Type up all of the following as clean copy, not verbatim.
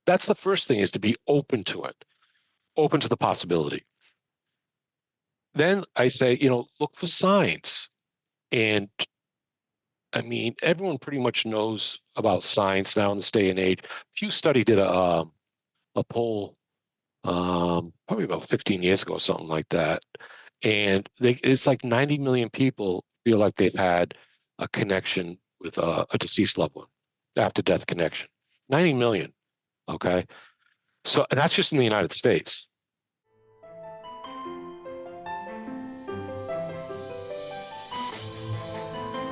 that's the first thing, is to be open to it, open to the possibility. Then I say, look for signs. And I mean, everyone pretty much knows about science now in this day and age. Pew Study did a poll probably about 15 years ago, something like that. And it's like 90 million people feel like they've had a connection with a deceased loved one, after death connection. 90 million. Okay. So, and that's just in the United States.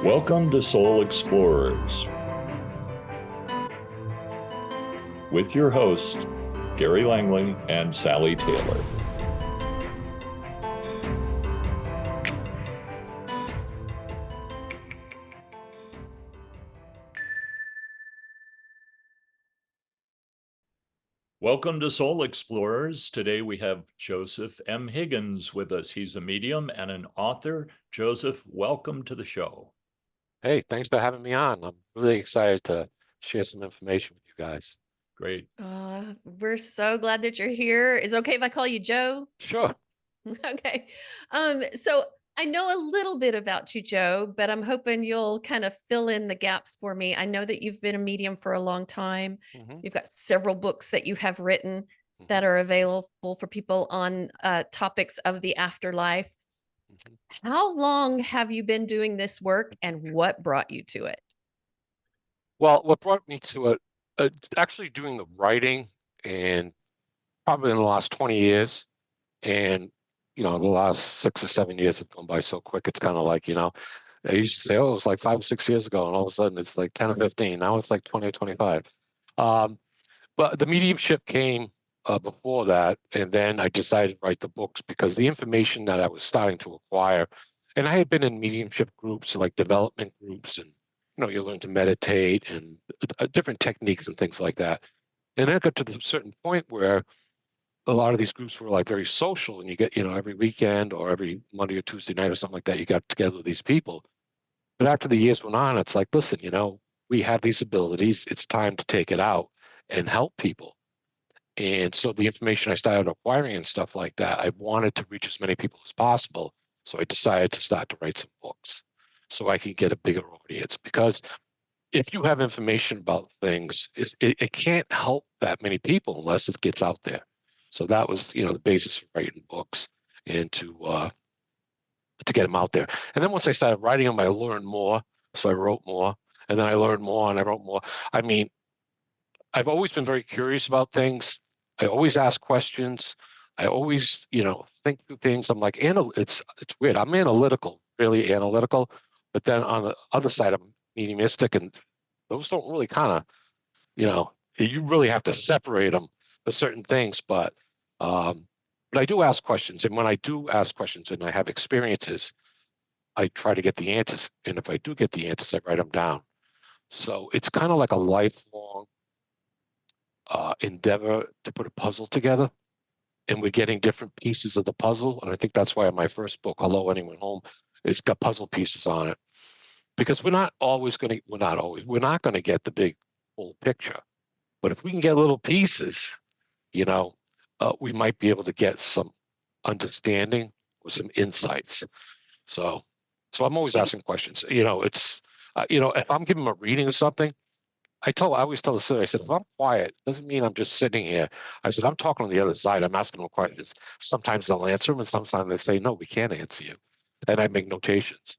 Welcome to Soul Explorers with your hosts, Gary Langley and Sally Taylor. Welcome to Soul Explorers. Today we have Joseph M. Higgins with us. He's a medium and an author. Joseph, welcome to the show. Hey, thanks for having me on. I'm really excited to share some information with you guys. Great. We're so glad that you're here. Is it okay if I call you Joe? Sure. Okay. So I know a little bit about you, Joe, but I'm hoping you'll kind of fill in the gaps for me. I know that you've been a medium for a long time. Mm-hmm. You've got several books that you have written that are available for people on topics of the afterlife. Mm-hmm. How long have you been doing this work, and what brought you to it? Well, what brought me to it, actually doing the writing, and probably in the last 20 years. And, the last 6 or 7 years have gone by so quick. It's kind of like, I used to say, oh, it was like 5 or 6 years ago. And all of a sudden it's like 10 or 15. Now it's like 20 or 25. But the mediumship came before that. And then I decided to write the books because the information that I was starting to acquire, and I had been in mediumship groups, like development groups, and, you learn to meditate and different techniques and things like that. And then it got to the certain point where a lot of these groups were like very social, and you get, every weekend or every Monday or Tuesday night or something like that, you got together with these people. But after the years went on, it's like, listen, we have these abilities. It's time to take it out and help people. And so the information I started acquiring and stuff like that, I wanted to reach as many people as possible. So I decided to start to write some books so I could get a bigger audience. Because if you have information about things, it can't help that many people unless it gets out there. So that was, the basis for writing books, and to get them out there. And then once I started writing them, I learned more. So I wrote more, and then I learned more, and I wrote more. I mean, I've always been very curious about things. I always ask questions. I always, think through things. I'm like, it's weird. I'm analytical, really analytical. But then on the other side, I'm mediumistic, and those don't really kind of, you really have to separate them for certain things. But I do ask questions. And when I do ask questions and I have experiences, I try to get the answers. And if I do get the answers, I write them down. So it's kind of like a lifelong endeavor to put a puzzle together. And we're getting different pieces of the puzzle. And I think that's why my first book, Hello, Anyone Home, it's got puzzle pieces on it. Because we're not going to get the big whole picture. But if we can get little pieces, we might be able to get some understanding or some insights. So I'm always asking questions. It's, if I'm giving them a reading or something, I always tell the student, I said, if I'm quiet, it doesn't mean I'm just sitting here. I said, I'm talking on the other side. I'm asking them questions. Sometimes they'll answer them, and sometimes they say, no, we can't answer you. And I make notations.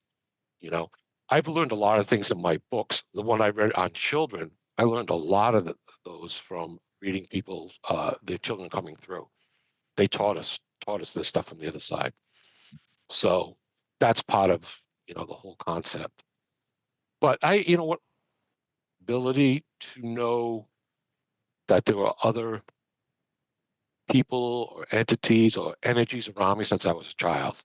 I've learned a lot of things in my books. The one I read on children, I learned a lot of those from reading people, their children coming through. They taught us this stuff from the other side. So that's part of, the whole concept. But ability to know that there are other people or entities or energies around me since I was a child.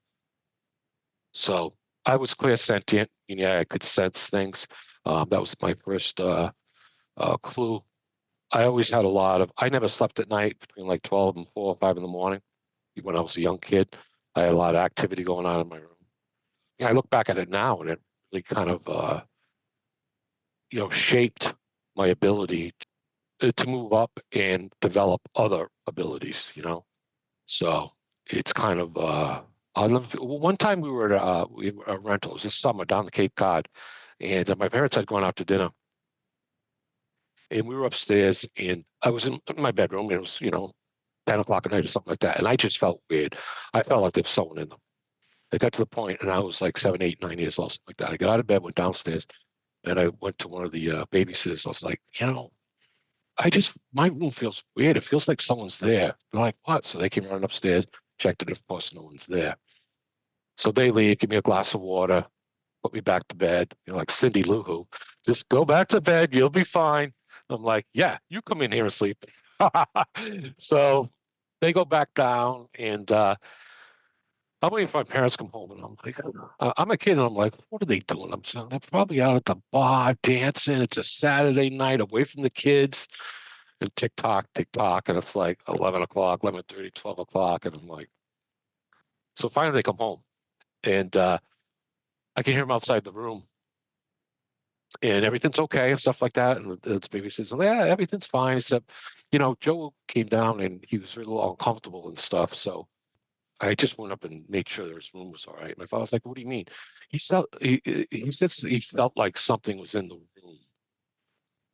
So I was clairsentient. I could sense things. That was my first clue. I always had I never slept at night between like 12 and 4 or 5 in the morning. When I was a young kid, I had a lot of activity going on in my room. I look back at it now, and it really kind of, shaped my ability to move up and develop other abilities, you know? So it's kind of, one time we were at a rental, it was this summer down the Cape Cod, and my parents had gone out to dinner. And we were upstairs, and I was in my bedroom, and it was, 10 o'clock at night or something like that. And I just felt weird. I felt like there was someone in them. It got to the point, and I was like 7, 8, 9 years old, something like that. I got out of bed, went downstairs, and I went to one of the babysitters. I was like, my room feels weird. It feels like someone's there. They're like, what? So they came running upstairs, checked it. Of course, no one's there. So they leave, give me a glass of water, put me back to bed. Like Cindy Lou Who, just go back to bed. You'll be fine. I'm like, yeah, you come in here and sleep. So they go back down, and I'm waiting for my parents to come home, and I'm like, I'm a kid, and I'm like, what are they doing? I'm saying they're probably out at the bar dancing. It's a Saturday night away from the kids, and tick tock, and it's like 11 o'clock, 11:30, 12 o'clock, and I'm like, so finally they come home, and I can hear them outside the room, and everything's okay and stuff like that. And the baby says, yeah, everything's fine, except, Joe came down and he was a little uncomfortable and stuff. So I just went up and made sure his room was all right. My father was like, what do you mean? He says he felt like something was in the room.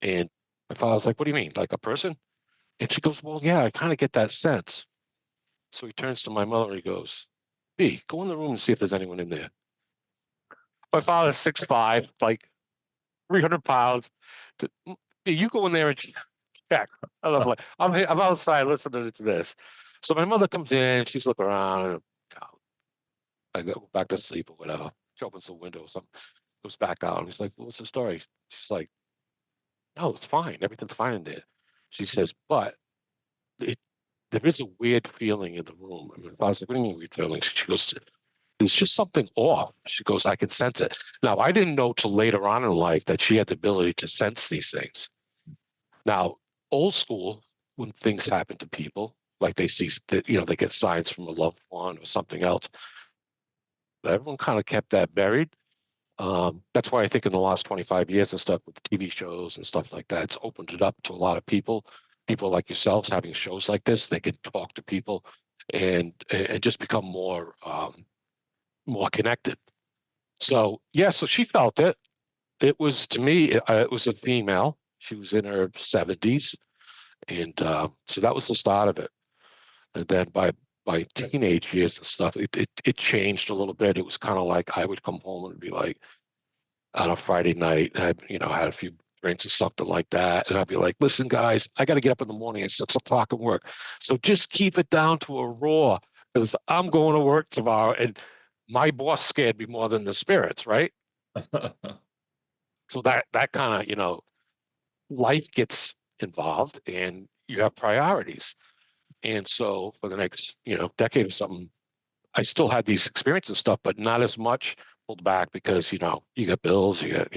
And my father was like, what do you mean? Like a person? And she goes, well, yeah, I kind of get that sense. So he turns to my mother and he goes, B, go in the room and see if there's anyone in there. My father's 6'5", like 300 pounds. B, you go in there and check. I'm like, I'm outside listening to this. So my mother comes in, she's looking around, and I go back to sleep or whatever. She opens the window or something, goes back out, and he's like, what's the story? She's like, no, it's fine. Everything's fine in there. She says, but there is a weird feeling in the room. I mean, I was like, what do you mean weird feeling? She goes, there's just something off. She goes, I can sense it. Now, I didn't know till later on in life that she had the ability to sense these things. Now, old school, when things happen to people, like they see that, they get signs from a loved one or something else, everyone kind of kept that buried. That's why I think in the last 25 years and stuff with TV shows and stuff like that, it's opened it up to a lot of people like yourselves having shows like this. They can talk to people and just become more connected. So yeah, so she felt it. It was, to me, it was a female. She was in her 70s, and so that was the start of it. And then by teenage years and stuff, it changed a little bit. It was kind of like I would come home and be like, on a Friday night, and I had a few drinks or something like that, and I'd be like, listen, guys, I got to get up in the morning at 6 o'clock and work. So just keep it down to a roar, because I'm going to work tomorrow. And my boss scared me more than the spirits, right? So that kind of, life gets involved, and you have priorities. And so for the next, decade or something, I still had these experiences and stuff, but not as much. Pulled back because, you got bills, you got,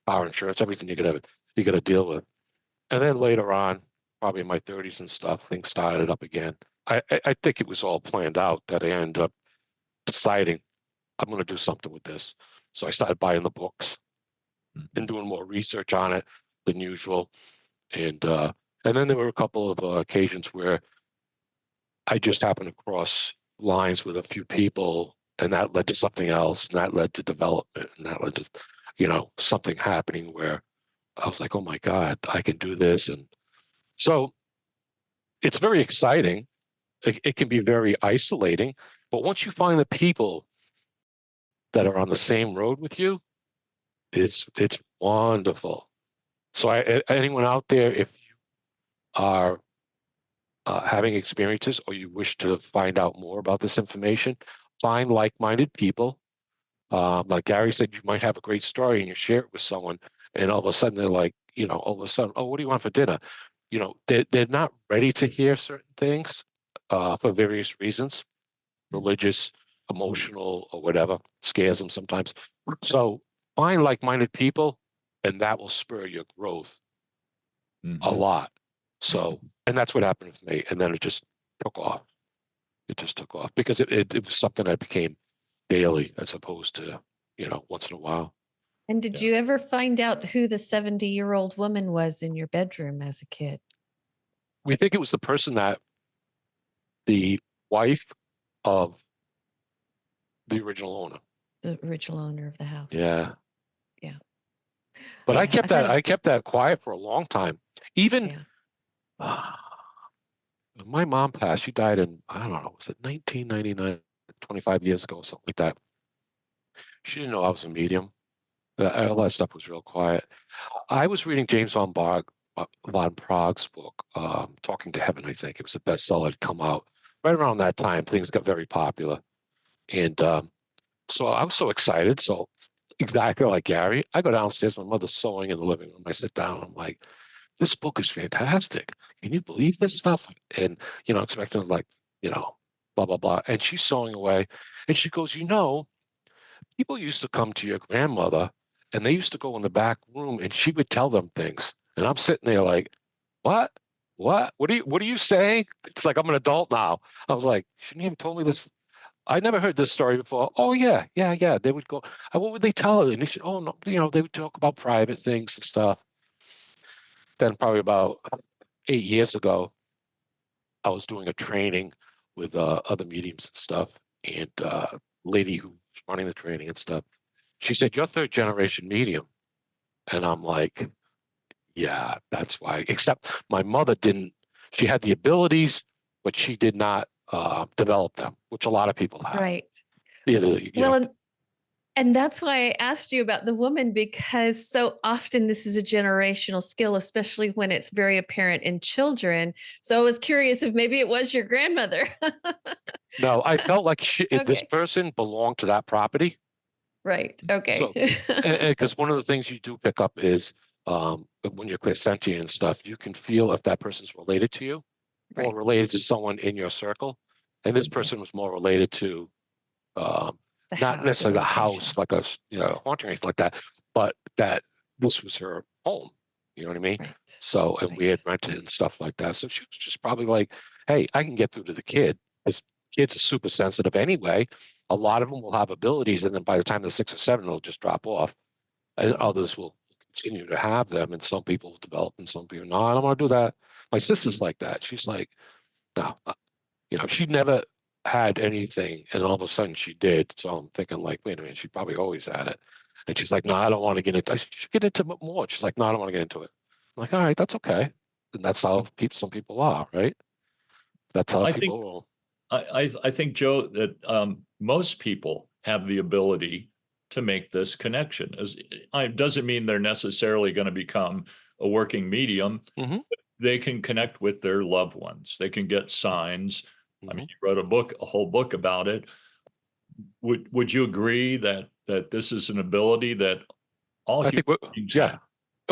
car insurance, everything you got to deal with. And then later on, probably in my 30s and stuff, things started up again. I think it was all planned out that I ended up deciding I'm going to do something with this. So I started buying the books and doing more research on it than usual. And then there were a couple of occasions where I just happened to cross lines with a few people, and that led to something else, and that led to development, and that led to, something happening where I was like, oh my God, I can do this. And so it's very exciting. It can be very isolating, but once you find the people that are on the same road with you, it's wonderful. So anyone out there, if you are having experiences or you wish to find out more about this information, find like-minded people. Like Gary said, you might have a great story and you share it with someone, and all of a sudden they're like, all of a sudden, oh, what do you want for dinner? They're not ready to hear certain things for various reasons, religious, emotional, or whatever, scares them sometimes. So find like-minded people, and that will spur your growth a lot. So, and that's what happened with me. And then it just took off. It just took off because it was something that became daily as opposed to, once in a while. And did you ever find out who the 70-year-old woman was in your bedroom as a kid? We think it was the person that the wife of the original owner. The original owner of the house. Yeah. Yeah. But Yeah, I've had a- I kept that quiet for a long time. Even Yeah. when my mom passed, she died in, I don't know, was it 1999, 25 years ago or something like that. She didn't know I was a medium. All that stuff was real quiet. I was reading James von Prague's book, Talking to Heaven, I think. It was a bestseller had come out. Right around that time, things got very popular. And so I was so excited. So exactly like Gary, I go downstairs, my mother's sewing in the living room. I sit down, I'm like, this book is fantastic. Can you believe this stuff? And, expecting like, blah, blah, blah. And she's sewing away. And she goes, people used to come to your grandmother and they used to go in the back room and she would tell them things. And I'm sitting there like, what? What are you saying? It's like I'm an adult now. I was like, shouldn't you have told me this? I never heard this story before. Oh yeah, yeah, yeah. They would go, what would they tell her? And they said, oh no, they would talk about private things and stuff. Then probably about 8 years ago, I was doing a training with other mediums and stuff. And lady who was running the training and stuff, she said, you're third generation medium. And I'm like, yeah, that's why. Except my mother didn't, she had the abilities, but she did not develop them, which a lot of people have. Right. Well, and that's why I asked you about the woman, because so often this is a generational skill, especially when it's very apparent in children. So I was curious if maybe it was your grandmother. no, I felt like this Okay. person belonged to that property. Right. Okay. So, because one of the things you do pick up is when you're clairsentient and stuff, you can feel if that person's related to you or Right. related to someone in your circle. And this person was more related to The not house or necessarily the location. house, like a haunting or anything like that, but that this was her home. You know what I mean? Right. So, and we had Right. rented and stuff like that. So she was just probably like, hey, I can get through to the kid. Because kids are super sensitive anyway. A lot of them will have abilities, and then by the time they're 6 or 7, they'll just drop off. And others will continue to have them, and some people will develop, and some people, no, I don't want to do that. My sister's like that. She's like, no, she never had anything, and all of a sudden she did. So I'm thinking, like, wait a minute, she probably always had it. And she's like, no, I don't want to get into it. I said, you should get into it more. She's like, no, I don't want to get into it. I'm like, all right, that's okay. And that's how some people are, right? That's how I think people roll. I think, Joe, that most people have the ability to make this connection. It doesn't mean they're necessarily going to become a working medium. Mm-hmm. They can connect with their loved ones. They can get signs. Mm-hmm. I mean, you wrote a whole book about it. Would you agree that this is an ability that all human beings have?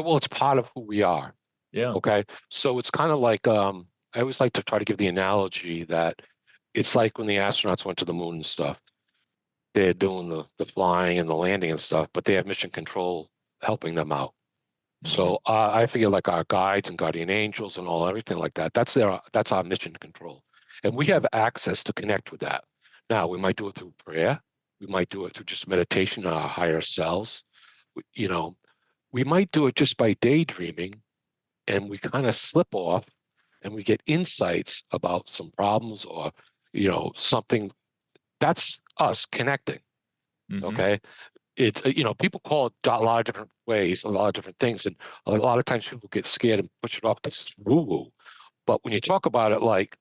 Well, it's part of who we are. Yeah. Okay. So it's kind of like I always like to try to give the analogy that it's like when the astronauts went to the moon and stuff. They're doing the flying and the landing and stuff, but they have mission control helping them out. So I figure like our guides and guardian angels and everything like that. That's our mission control, and we have access to connect with that. Now we might do it through prayer. We might do it through just meditation on our higher selves. We might do it just by daydreaming, and we kind of slip off, and we get insights about some problems or something. That's us connecting. Okay. It's people call it a lot of different ways, a lot of different things, and a lot of times people get scared and push it off because it's woo-woo. But when you talk about it like,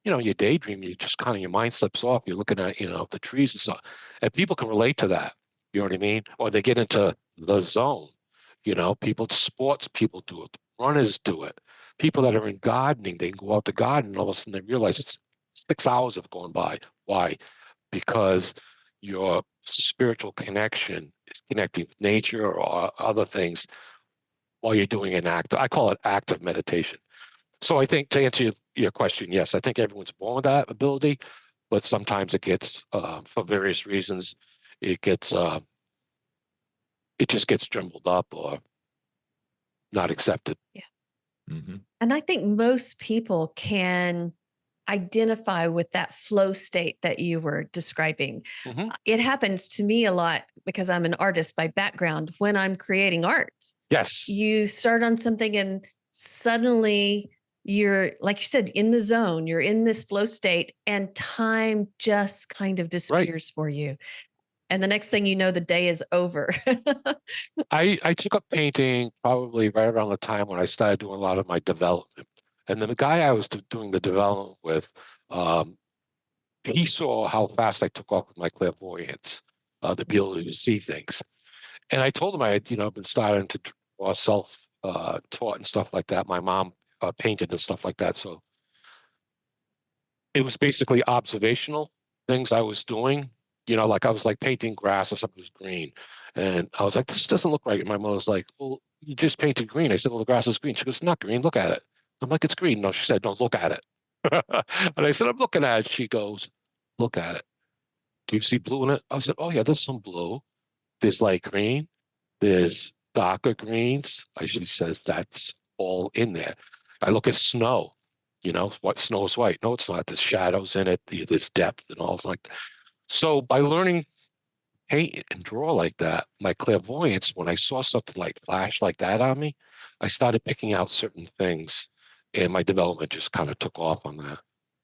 you daydream, you just kind of your mind slips off. You're looking at the trees and stuff, and people can relate to that. You know what I mean? Or they get into the zone. Sports people do it, runners do it. People that are in gardening, they can go out to garden, and all of a sudden they realize it's 6 hours have gone by. Why? Because your spiritual connection is connecting with nature or other things while you're doing an act. I call it active meditation. So I think to answer your question, yes, I think everyone's born with that ability, but sometimes it gets, for various reasons, it just gets jumbled up or not accepted. Yeah. Mm-hmm. And I think most people can identify with that flow state that you were describing. Mm-hmm. It happens to me a lot because I'm an artist by background. When I'm creating art, Yes. you start on something and suddenly you're, like you said, in the zone, you're in this flow state, and time just kind of disappears for you. And the next thing you know, the day is over. I took up painting probably right around the time when I started doing a lot of my development. And then the guy I was doing the development with, he saw how fast I took off with my clairvoyance, the ability to see things. And I told him I had, been starting to draw self-taught and stuff like that. My mom painted and stuff like that. So it was basically observational things I was doing. Like I was like painting grass or something was green. And I was like, this doesn't look right. And my mother was like, well, you just painted green. I said, well, the grass is green. She goes, it's not green. Look at it. I'm like, it's green. No, she said, no, look at it. And I said, I'm looking at it. She goes, look at it. Do you see blue in it? I said, oh, yeah, there's some blue. There's light green. There's darker greens. She says, that's all in there. I look at snow. What snow is white. No, it's not. There's shadows in it. There's depth and all like that. So by learning paint and draw like that, my clairvoyance, when I saw something like flash like that on me, I started picking out certain things, and my development just kind of took off on that.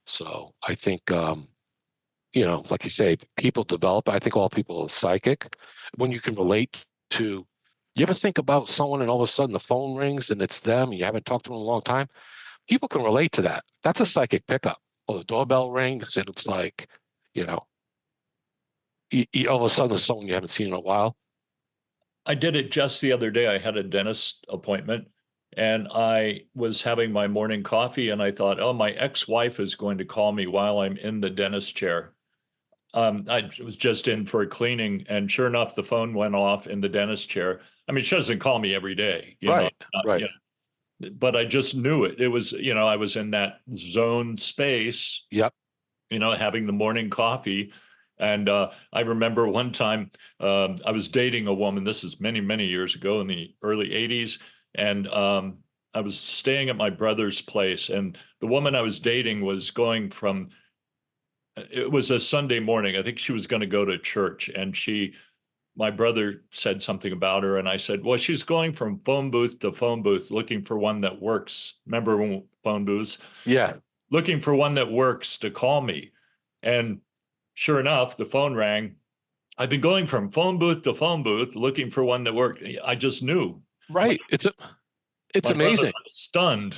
So I think, like you say, people develop. I think all people are psychic. When you can relate to, you ever think about someone and all of a sudden the phone rings and it's them and you haven't talked to them in a long time? People can relate to that. That's a psychic pickup. Or the doorbell rings and it's like, you know, all of a sudden there's someone you haven't seen in a while. I did it just the other day. I had a dentist appointment and I was having my morning coffee and I thought, oh, my ex-wife is going to call me while I'm in the dentist chair. I was just in for a cleaning, and sure enough, the phone went off in the dentist chair. I mean, she doesn't call me every day, Right. But I just knew it. It was, I was in that zone space, Yep. having the morning coffee. And I remember one time I was dating a woman. This is many, many years ago in the early 80s. And I was staying at my brother's place. And the woman I was dating was going from, it was a Sunday morning. I think she was going to go to church. And my brother said something about her. And I said, well, she's going from phone booth to phone booth looking for one that works. Remember when phone booths? Yeah. Looking for one that works to call me. And sure enough, the phone rang. I've been going from phone booth to phone booth looking for one that worked. I just knew. Right. It's amazing. Stunned,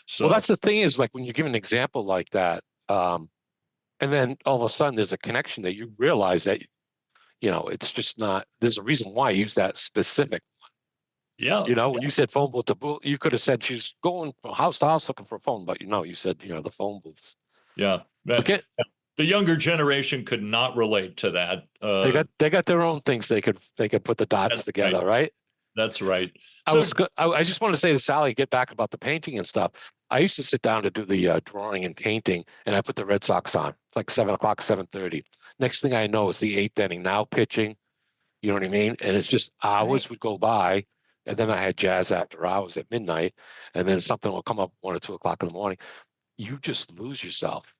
So well, that's the thing is like when you give an example like that, and then all of a sudden there's a connection that you realize that, it's just not, there's a reason why I use that specific one. Yeah. When you said phone booth to booth, you could have said she's going from house to house looking for a phone, but you said, the phone booths. Yeah. The younger generation could not relate to that. They got their own things they could put the dots together, right? That's right. I just want to say to Sally, get back about the painting and stuff. I used to sit down to do the drawing and painting, and I put the Red Sox on. It's like 7:00, 7:30. Next thing I know, it's the 8th inning, now pitching. You know what I mean? And it's just hours would go by, and then I had jazz after hours at midnight, and then something will come up 1 or 2 o'clock in the morning. You just lose yourself.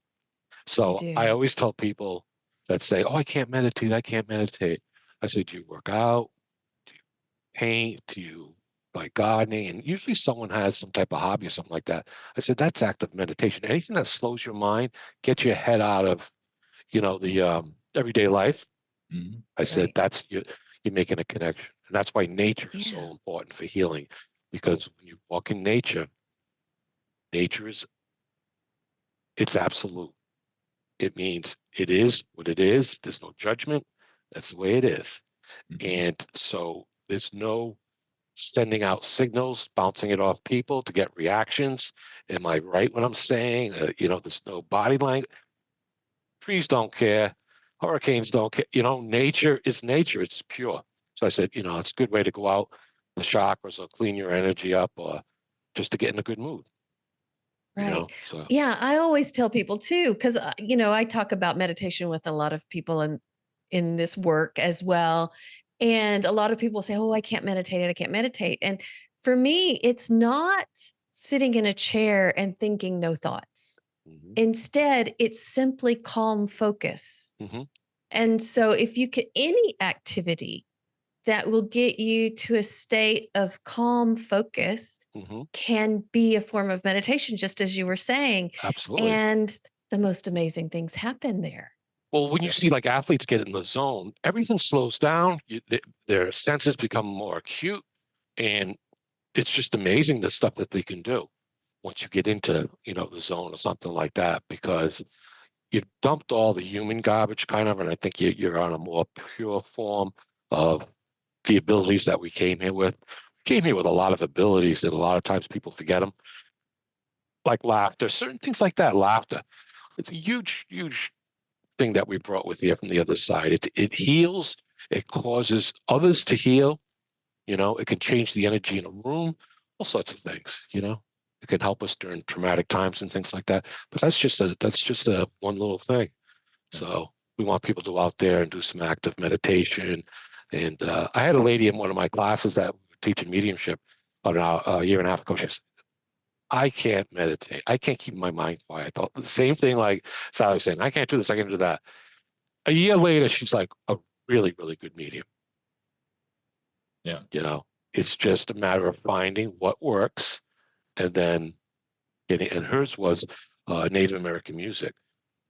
So I always tell people that say, "Oh, I can't meditate. I can't meditate." I say, "Do you work out? Do you paint? Do you like gardening?" And usually someone has some type of hobby or something like that. I said, "That's active meditation. Anything that slows your mind, gets your head out of, the everyday life." Mm-hmm. I said, "That's you're making a connection." And that's why nature is so important for healing, because when you walk in nature it's absolute. It means it is what it is. There's no judgment. That's the way it is. Mm-hmm. And so there's no sending out signals, bouncing it off people to get reactions. Am I right when I'm saying, there's no body language. Trees don't care. Hurricanes don't care. Nature is nature. It's pure. So I said, it's a good way to go out the chakras or clean your energy up or just to get in a good mood. Right. So. Yeah, I always tell people too, because I talk about meditation with a lot of people in this work as well. And a lot of people say, "Oh, I can't meditate. I can't meditate." And for me, it's not sitting in a chair and thinking no thoughts. Mm-hmm. Instead, it's simply calm focus. Mm-hmm. And so if you could, any activity that will get you to a state of calm focus Hmm. can be a form of meditation, just as you were saying. Absolutely. And the most amazing things happen there. Well, when you see like athletes get in the zone, everything slows down. Their senses become more acute, and it's just amazing the stuff that they can do once you get into, the zone or something like that, because you've dumped all the human garbage kind of, and I think you're on a more pure form of the abilities that we came here with. We came here with a lot of abilities, and a lot of times people forget them, like laughter, certain things like that. Laughter, it's a huge, huge thing that we brought with here from the other side. It heals. It causes others to heal. It can change the energy in a room, all sorts of things. It can help us during traumatic times and things like that. But that's just a one little thing. So we want people to go out there and do some active meditation. And I had a lady in one of my classes that were teaching mediumship about a year and a half ago. She said, I can't meditate. I can't keep my mind quiet. I thought the same thing like Sally was saying, I can't do this, I can't do that. A year later, she's like a really, really good medium. Yeah. It's just a matter of finding what works and then getting, and hers was Native American music,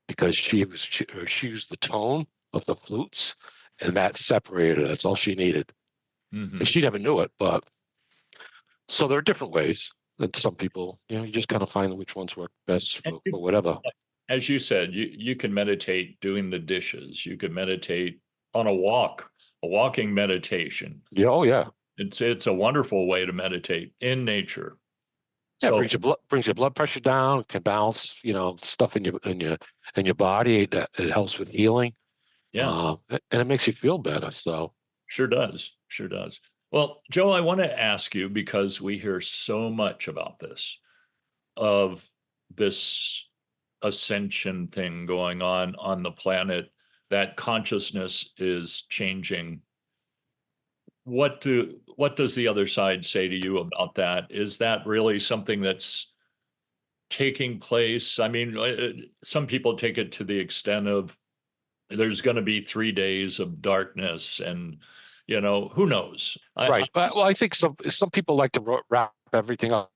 because she used the tone of the flutes, and that separated her. That's all she needed. Mm-hmm. And she never knew it, but so there are different ways. And some people, you just kind of find which ones work best for whatever. As you said, you can meditate doing the dishes. You can meditate on a walking meditation. Yeah, oh yeah. It's a wonderful way to meditate in nature. Yeah, So brings your blood pressure down, can balance, stuff in your body. That it helps with healing. yeah, And it makes you feel better. So sure does. Sure does. Well, Joe, I want to ask you, because we hear so much about of this ascension thing going on the planet, that consciousness is changing. What does the other side say to you about that? Is that really something that's taking place? I mean, some people take it to the extent of there's going to be 3 days of darkness, and who knows? right. Well, I think some people like to wrap everything up.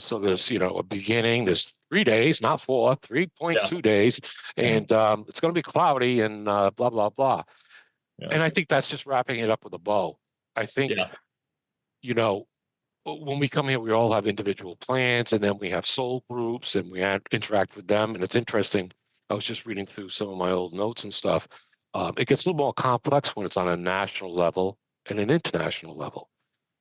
So there's a beginning. There's 3 days, not four, Yeah, 3.2 days, and it's going to be cloudy and blah blah blah. yeah, And I think that's just wrapping it up with a bow. I think yeah, when we come here, we all have individual plans, and then we have soul groups, and we interact with them. And it's interesting. I was just reading through some of my old notes and stuff. It gets a little more complex when it's on a national level and an international level.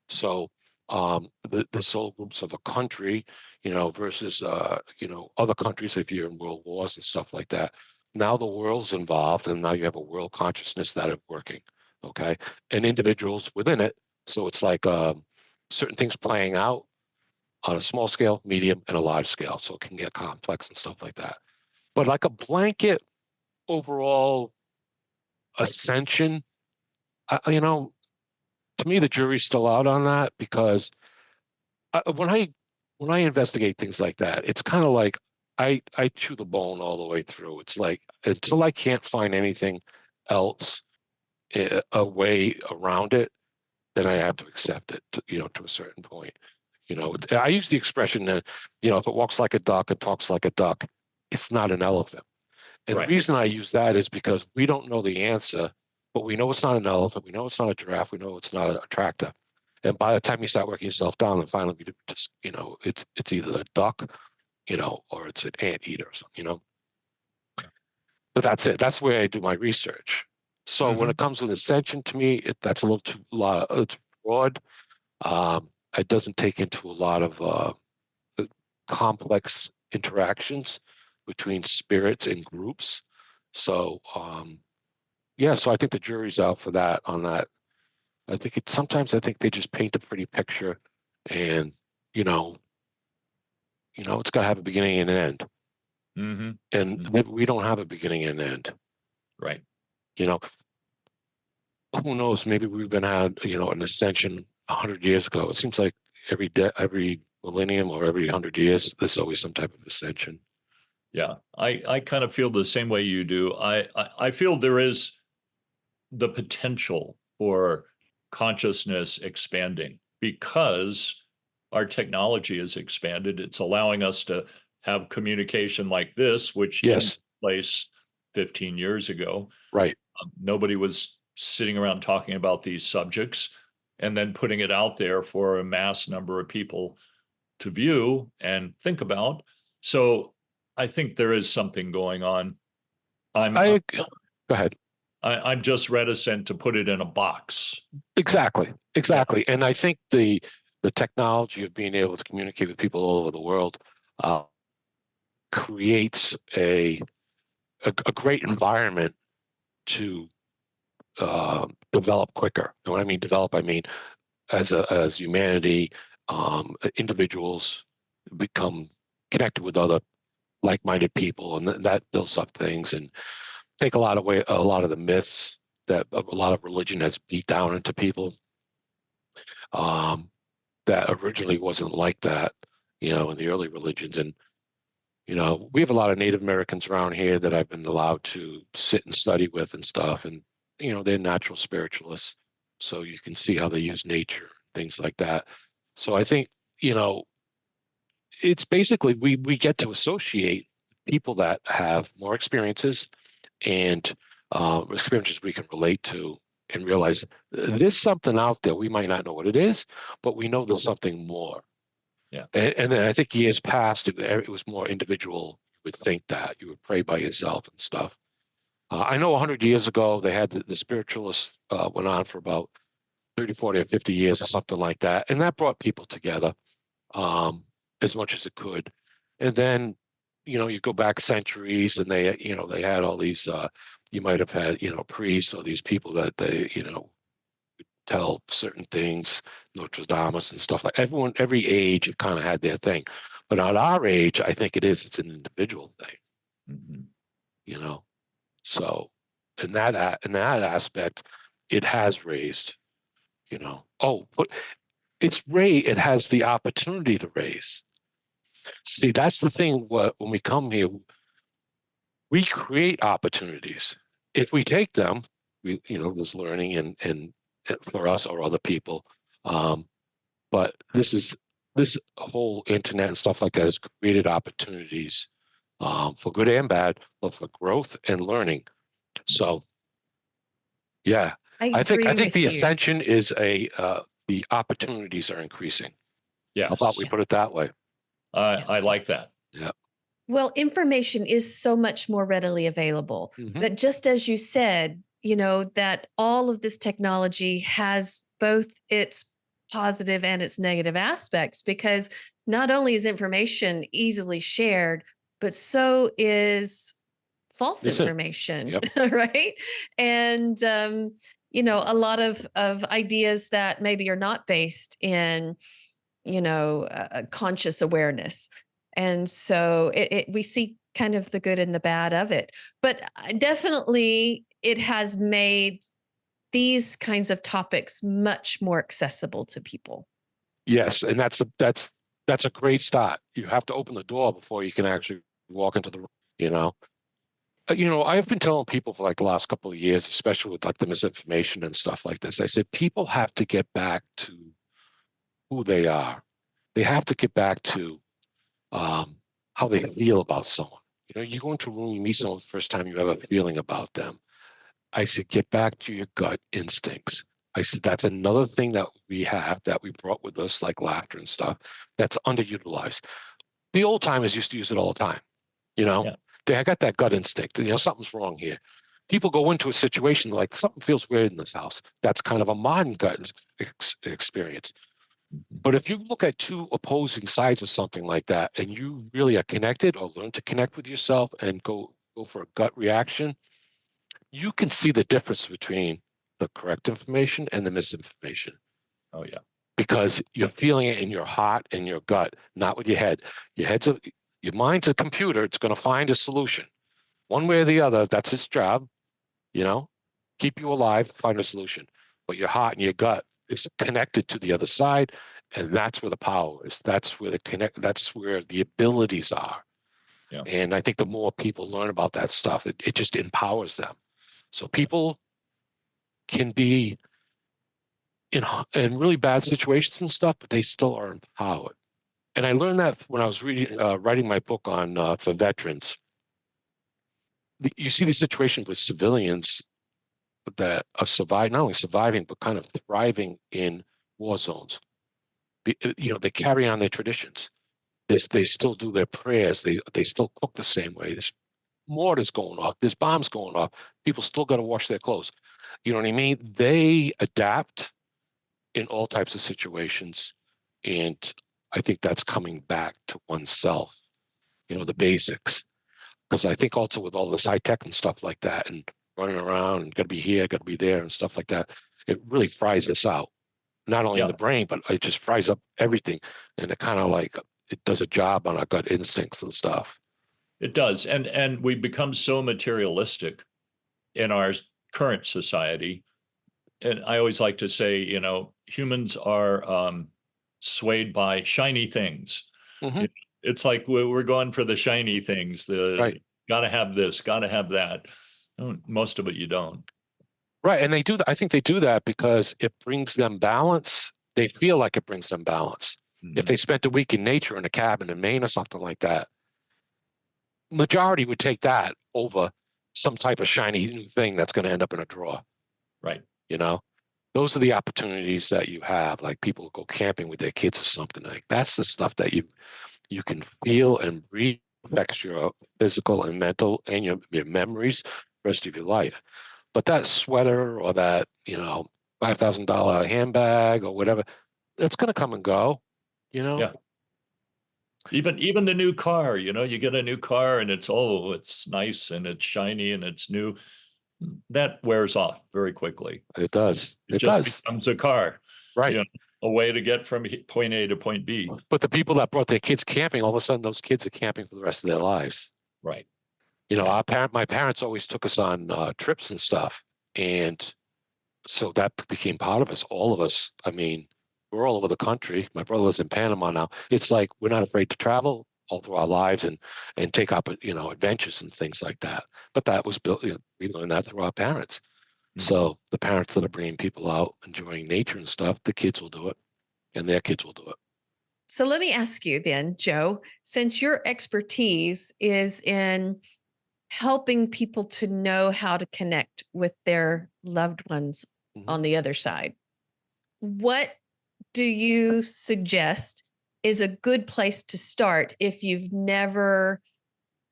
So the soul groups of a country, versus other countries, if you're in world wars and stuff like that. Now the world's involved, and now you have a world consciousness that is working, okay, and individuals within it. So it's like certain things playing out on a small scale, medium, and a large scale. So it can get complex and stuff like that. But like a blanket overall ascension, to me, the jury's still out on that, because when I investigate things like that, it's kind of like I chew the bone all the way through. It's like until I can't find anything else, a way around it, then I have to accept it. To a certain point. I use the expression that if it walks like a duck and talks like a duck, it's not an elephant. And the right. reason I use that is because we don't know the answer, but we know it's not an elephant. We know it's not a giraffe. We know it's not a tractor. And by the time you start working yourself down, and finally, just it's either a duck, or it's an anteater or something. But that's it. That's where I do my research. So when Mhm. it comes with ascension, to me, that's a little too it's broad. It doesn't take into a lot of complex interactions between spirits and groups. So yeah, so I think the jury's out for that on that. Sometimes I think they just paint a pretty picture, and you know, it's got to have a beginning and an end. Mhm. And Mhm. we don't have a beginning and an end. Right. You know, who knows? Maybe we've been had an ascension 100 years ago. It seems like every millennium or every 100 years, there's always some type of ascension. Yeah. I kind of feel the same way you do. I feel there is the potential for consciousness expanding because our technology has expanded. It's allowing us to have communication like this, which didn't Yes. take place 15 years ago. Right. Nobody was sitting around talking about these subjects and then putting it out there for a mass number of people to view and think about. So I think there is something going on. Go ahead. I'm just reticent to put it in a box. Exactly. And I think the technology of being able to communicate with people all over the world creates a great environment to develop quicker. And when I mean develop, I mean as humanity, individuals become connected with other like-minded people, and that builds up things and take a lot of the myths that a lot of religion has beat down into people. That originally wasn't like that, in the early religions. And we have a lot of Native Americans around here that I've been allowed to sit and study with and stuff, and they're natural spiritualists, so you can see how they use nature, things like that. So I think it's basically we get to associate people that have more experiences and experiences we can relate to, and realize there's something out there. We might not know what it is, but we know there's something more. Yeah. And then I think years past, it was more individual. You would think that you would pray by yourself and stuff. I know 100 years ago, they had the spiritualists went on for about 30, 40, or 50 years or something like that. And that brought people together as much as it could. And then, you go back centuries and they had all these, you might have had, priests or these people that they, tell certain things, Nostradamus and stuff like everyone, every age it kind of had their thing. But at our age, I think it's an individual thing, Mm-hmm. So in that aspect, it has raised, but it has the opportunity to raise. See, that's the thing. When we come here, we create opportunities. If we take them, there's learning and for us or other people. But this whole internet and stuff like that has created opportunities for good and bad, but for growth and learning. So, yeah, I I think agree with the you. ascension is the opportunities are increasing. Yes. How about we put it that way? I like that. Yeah. Well, information is so much more readily available. Mhm. But just as you said, that all of this technology has both its positive and its negative aspects, because not only is information easily shared, but so is false Is it? information, Yep. right? And a lot of ideas that maybe are not based in conscious awareness. And so we see kind of the good and the bad of it. But definitely it has made these kinds of topics much more accessible to people. Yes, and that's a great start. You have to open the door before you can actually walk into the room, I've been telling people for like the last couple of years, especially with like the misinformation and stuff like this. I said people have to get back to who they are. They have to get back to how they feel about someone. You go into a room, you meet someone the first time, you have a feeling about them. I said, get back to your gut instincts. I said, that's another thing that we have that we brought with us, like laughter and stuff, that's underutilized. The old timers used to use it all the time. Yeah. I got that gut instinct. Something's wrong here. People go into a situation like something feels weird in this house. That's kind of a modern gut experience. But if you look at two opposing sides of something like that, and you really are connected or learn to connect with yourself and go for a gut reaction, you can see the difference between the correct information and the misinformation. Oh, yeah. Because you're feeling it in your heart and your gut, not with your head. Your mind's a computer. It's going to find a solution. One way or the other, that's its job, keep you alive, find a solution. But your heart and your gut is connected to the other side, and that's where the power is. That's where that's where the abilities are. Yeah. And I think the more people learn about that stuff, it just empowers them. So people can be in really bad situations and stuff, but they still are empowered. And I learned that when I was writing my book on for veterans. You see the situation with civilians that are surviving, not only surviving, but kind of thriving in war zones. They carry on their traditions. They still do their prayers. They still cook the same way. There's mortars going off. There's bombs going off. People still got to wash their clothes. You know what I mean? They adapt in all types of situations. And I think that's coming back to oneself, the basics. Because I think also with all this high tech and stuff like that and running around and got to be here, got to be there and stuff like that, it really fries us out. Not only in the brain, but it just fries up everything. And it kind of like, it does a job on our gut instincts and stuff. It does. And we become so materialistic in our current society. And I always like to say, humans are swayed by shiny things. Mm-hmm. It's like we're going for the shiny things. Right. Got to have this, got to have that. Most of it you don't. Right. And they do that. I think they do that because it brings them balance. They feel like it brings them balance. Mm-hmm. If they spent a week in nature in a cabin in Maine or something like that, majority would take that over some type of shiny new thing that's going to end up in a drawer. Right. Those are the opportunities that you have. Like people go camping with their kids or something like that's the stuff that you can feel and breathe, affects your physical and mental and your memories the rest of your life. But that sweater or that, $5,000 handbag or whatever, it's going to come and go, Yeah. Even the new car, you get a new car and it's nice and it's shiny and it's new. That wears off very quickly. It does. It just becomes a car. Right. A way to get from point A to point B. But the people that brought their kids camping, all of a sudden those kids are camping for the rest of their lives. Right. My parents always took us on trips and stuff. And so that became part of us, all of us. I mean, we're all over the country. My brother lives in Panama now. It's like we're not afraid to travel all through our lives and take up, adventures and things like that. But that was built, we learned that through our parents. Mm-hmm. So the parents that are bringing people out, enjoying nature and stuff, the kids will do it and their kids will do it. So let me ask you then, Joe, since your expertise is in helping people to know how to connect with their loved ones on the other side, what do you suggest is a good place to start if you've never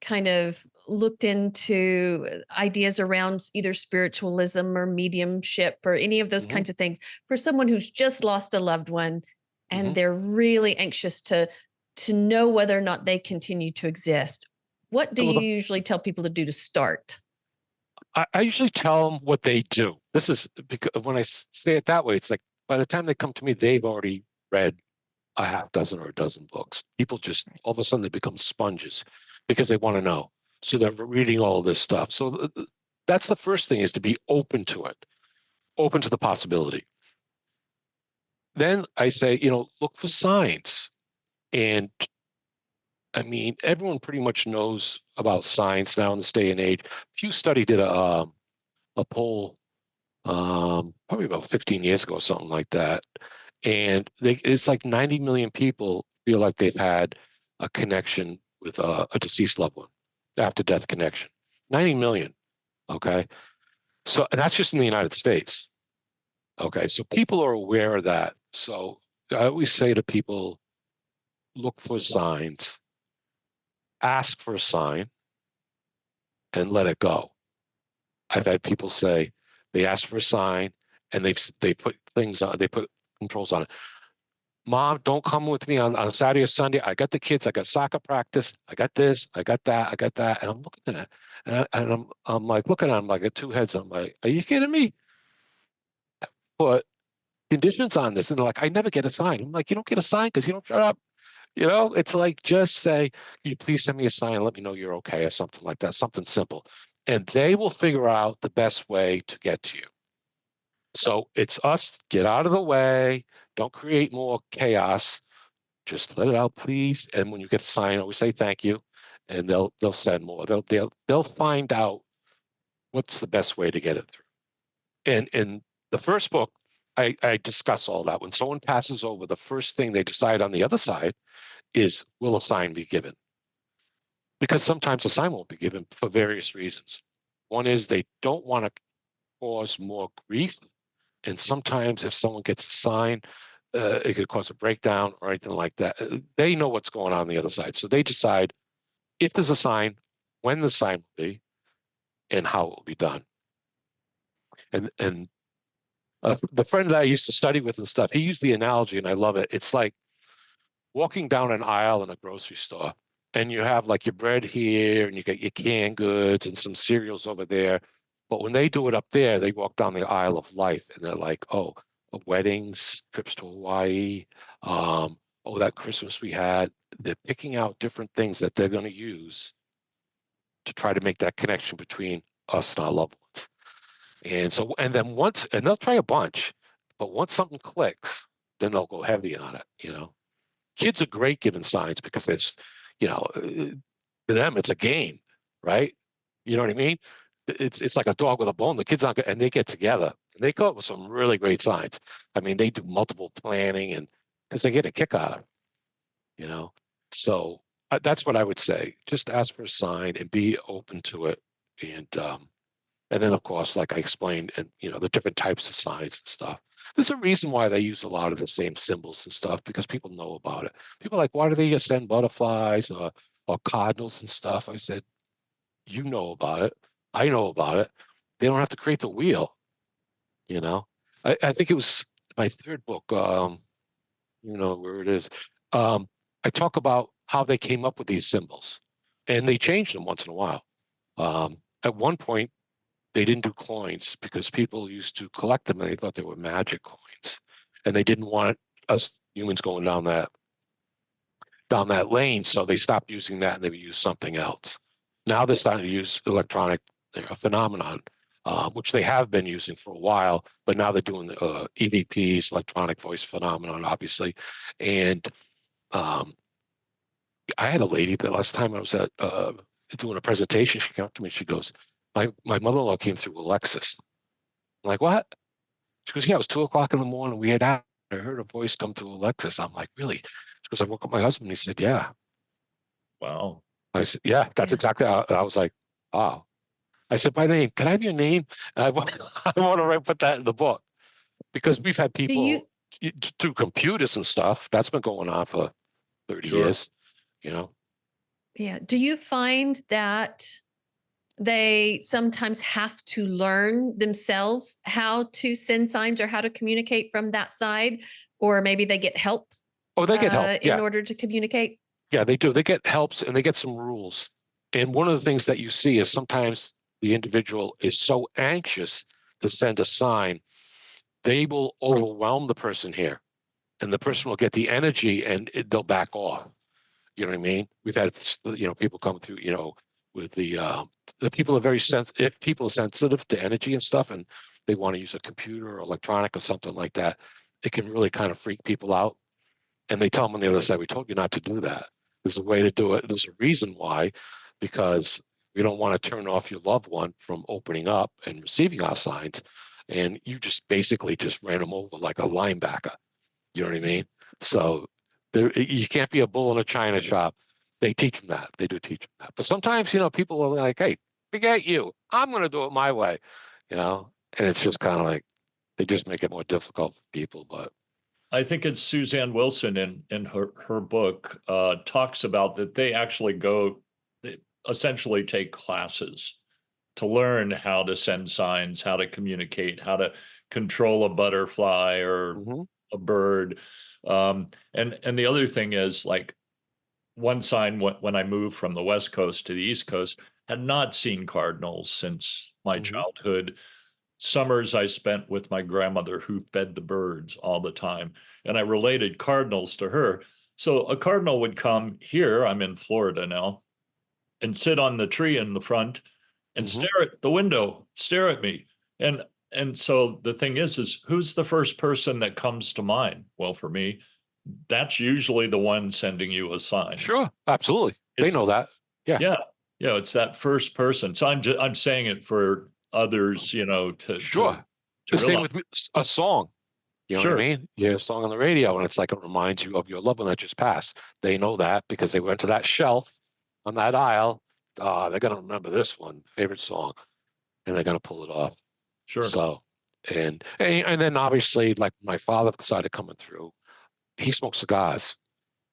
kind of looked into ideas around either spiritualism or mediumship or any of those kinds of things for someone who's just lost a loved one and they're really anxious to know whether or not they continue to exist? What do you usually tell people to do to start? I usually tell them what they do. This is because when I say it that way, it's like by the time they come to me, they've already read a half dozen or a dozen books. People just all of a sudden they become sponges because they want to know. So they're reading all this stuff. So that's the first thing, is to be open to it, open to the possibility. Then I say, look for signs. And I mean, everyone pretty much knows about science now in this day and age. Pew Study did a poll probably about 15 years ago or something like that. And it's like 90 million people feel like they've had a connection with a deceased loved one, after death connection. 90 million. Okay. So, and that's just in the United States. Okay. So people are aware of that. So I always say to people, look for signs, ask for a sign, and let it go. I've had people say they ask for a sign and they put things on, they put controls on it. Mom, don't come with me on Saturday or Sunday. I got the kids. I got soccer practice. I got this. I got that. I got that. And I'm looking at it, and I'm like looking at them like at two heads. I'm like, are you kidding me? Put conditions on this, and they're like, I never get a sign. I'm like, you don't get a sign because you don't shut up. It's like, just say, can you please send me a sign and let me know you're okay, or something like that. Something simple, and they will figure out the best way to get to you. So it's us, get out of the way. Don't create more chaos. Just let it out, please. And when you get a sign, always say thank you, and they'll send more. They'll find out what's the best way to get it through. And in the first book, I discuss all that. When someone passes over, the first thing they decide on the other side is, will a sign be given? Because sometimes a sign won't be given for various reasons. One is they don't want to cause more grief. And sometimes if someone gets a sign, it could cause a breakdown or anything like that. They know what's going on the other side. So they decide if there's a sign, when the sign will be, and how it will be done. And the friend that I used to study with and stuff, he used the analogy, and I love it. It's like walking down an aisle in a grocery store, and you have like your bread here, and you got your canned goods and some cereals over there. But when they do it up there, they walk down the aisle of life, and they're like, oh, weddings, trips to Hawaii, oh, that Christmas we had. They're picking out different things that they're going to use to try to make that connection between us and our loved ones. And so, and then once, and they'll try a bunch, but once something clicks, then they'll go heavy on it. Kids are great giving signs because it's, to them, it's a game, right? You know what I mean? It's like a dog with a bone. The kids aren't, and they get together and they come up with some really great signs. I mean, they do multiple planning and because they get a kick out of it. So that's what I would say. Just ask for a sign and be open to it. And then, of course, like I explained, and the different types of signs and stuff. There's a reason why they use a lot of the same symbols and stuff because people know about it. People are like, why do they just send butterflies or cardinals and stuff? I said, you know about it. I know about it. They don't have to create the wheel. I think it was my third book. Where it is. I talk about how they came up with these symbols, and they changed them once in a while. At one point, they didn't do coins because people used to collect them and they thought they were magic coins, and they didn't want us humans going down that lane, so they stopped using that and they would use something else. Now they're starting to use electronic phenomenon, which they have been using for a while, but now they're doing EVPs, electronic voice phenomenon, obviously. And I had a lady that last time I was at doing a presentation, she came up to me, she goes, my mother-in-law came through Alexis. I'm like, what? She goes, yeah, it was 2:00 in the morning. I heard a voice come through Alexis. I'm like, really? She goes, I woke up my husband. He said, yeah. Wow. I said, yeah, that's exactly how I was like, wow. I said, my name, can I have your name? I want to put that in the book because we've had people through computers and stuff. That's been going on for 30 years, Yeah. Do you find that they sometimes have to learn themselves how to send signs or how to communicate from that side, or maybe they get help? Oh, they get help in order to communicate. Yeah, they do. They get helps and they get some rules. And one of the things that you see is sometimes the individual is so anxious to send a sign, they will overwhelm the person here, and the person will get the energy and they'll back off. You know what I mean? We've had people come through with the people are very sensitive. If people are sensitive to energy and stuff, and they want to use a computer or electronic or something like that, it can really kind of freak people out. And they tell them on the other side, we told you not to do that. There's a way to do it. There's a reason why, because we don't want to turn off your loved one from opening up and receiving our signs. And you just basically just ran them over like a linebacker. You know what I mean? So you can't be a bull in a china shop. They teach them that. They do teach them that. But sometimes, people are like, hey, forget you. I'm going to do it my way, and it's just kind of like they just make it more difficult for people. But I think it's Suzanne Wilson in her book talks about that they actually they essentially take classes to learn how to send signs, how to communicate, how to control a butterfly or a bird. And the other thing is, like, one sign when I moved from the West Coast to the East Coast, had not seen cardinals since my childhood. Summers I spent with my grandmother who fed the birds all the time, and I related cardinals to her. So a cardinal would come here, I'm in Florida now, and sit on the tree in the front and stare at the window, stare at me. And so the thing is who's the first person that comes to mind? Well, for me, that's usually the one sending you a sign. Sure, absolutely. They know that. Yeah. Yeah, it's that first person. So I'm saying it for others, Sure. The same with a song. You know what I Sure. mean? You hear a song on the radio and it's like it reminds you of your loved one that just passed. They know that because they went to that shelf on that aisle. They're gonna remember this one, favorite song, and they're gonna pull it off. Sure. So, and then obviously, like my father decided coming through, he smoked cigars.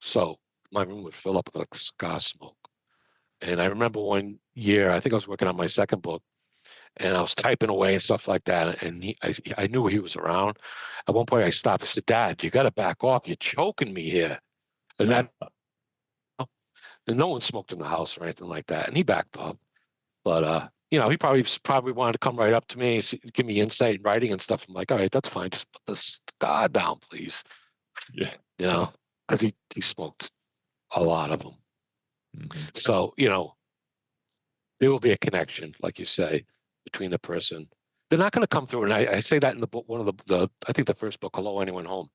So my room would fill up with like cigar smoke. And I remember one year, I think I was working on my second book, and I was typing away and stuff like that. And I knew he was around. At one point, I stopped. I said, "Dad, you got to back off. You're choking me here." And and no one smoked in the house or anything like that. And he backed off. But he probably wanted to come right up to me, give me insight in writing and stuff. I'm like, all right, that's fine. Just put the cigar down, please. Yeah. Because he smoked a lot of them. Mhm. So there will be a connection, like you say, between the person. They're not going to come through, and I say that in the book, one of the I think the first book, Hello, Anyone Home.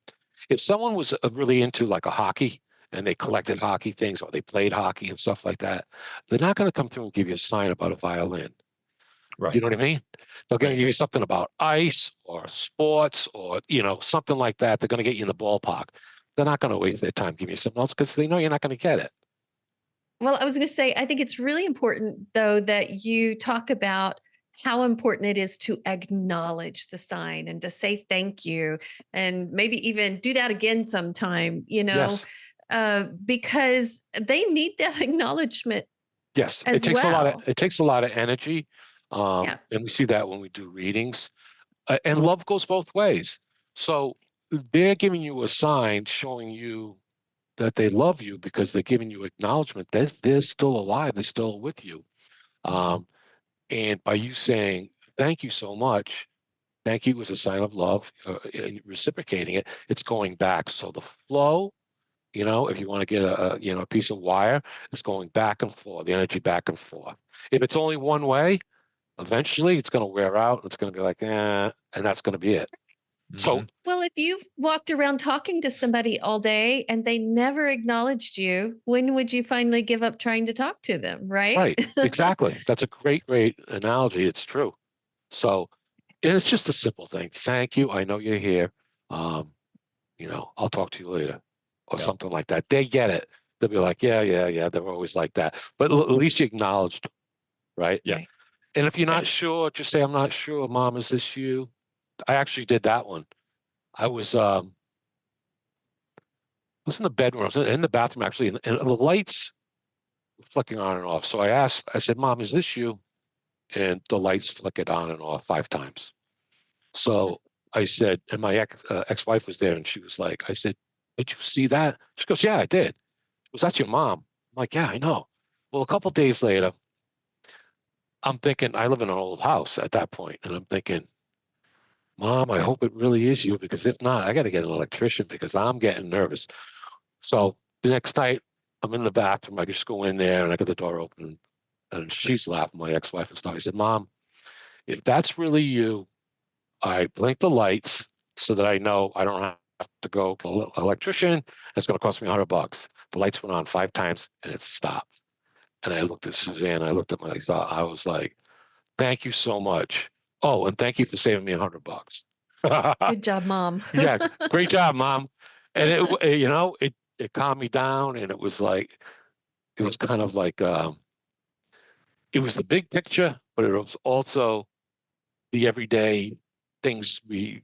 If someone was really into like a hockey and they collected hockey things or they played hockey and stuff like that, they're not going to come through and give you a sign about a violin. Right. You know what I mean? They're going to Right. give you something about ice or sports or something like that. They're going to get you in the ballpark. They're not going to waste their time giving you something else because they know you're not going to get it. Well, I was going to say, I think it's really important, though, that you talk about how important it is to acknowledge the sign and to say thank you and maybe even do that again sometime, Yes. because they need that acknowledgement Yes. It as takes a lot of well. it takes a lot of energy. Yeah. And we see that when we do readings. And love goes both ways. So they're giving you a sign showing you that they love you because they're giving you acknowledgement that they're still alive, they're still with you. And by you saying, thank you so much, thank you is a sign of love, and reciprocating it, it's going back. So the flow, if you want to get a piece of wire, it's going back and forth, the energy back and forth. If it's only one way, eventually it's going to wear out. It's going to be like, and that's going to be it. So, Mhm. Well, if you walked around talking to somebody all day and they never acknowledged you, when would you finally give up trying to talk to them? Right. right, exactly. That's a great, great analogy. It's true. So, and it's just a simple thing. Thank you. I know you're here. Um, I'll talk to you later, or Yeah. something like that. They get it. They'll be like, yeah, yeah, yeah. They're always like that. But at least you acknowledged, right? Yeah. Right. And if you're And- not sure, just say, I'm not sure, Mom, is this you? I actually did that one. I was in the bedroom, I was in the bathroom actually, and the lights were flicking on and off. So I said, Mom, is this you? And the lights flickered on and off 5 times. So I said, and my ex-wife was there, and she was like, I said, did you see that? She goes, yeah, I did. Was that your mom? I'm like, yeah, I know. Well, a couple days later, I'm thinking, I live in an old house at that point, and I'm thinking, Mom, I hope it really is you, because if not, I got to get an electrician because I'm getting nervous. So the next night, I'm in the bathroom. I just go in there and I get the door open, and she's laughing, my ex-wife and stuff. I said, Mom, if that's really you, I blink the lights so that I know I don't have to go to an electrician. It's going to cost me $100. The lights went on 5 times and it stopped. And I looked at Suzanne. I looked at myself. I was like, "Thank you so much. Oh, and thank you for saving me $100." Good job, Mom. Yeah, great job, Mom. And it calmed me down, and it was kind of like it was the big picture, but it was also the everyday things we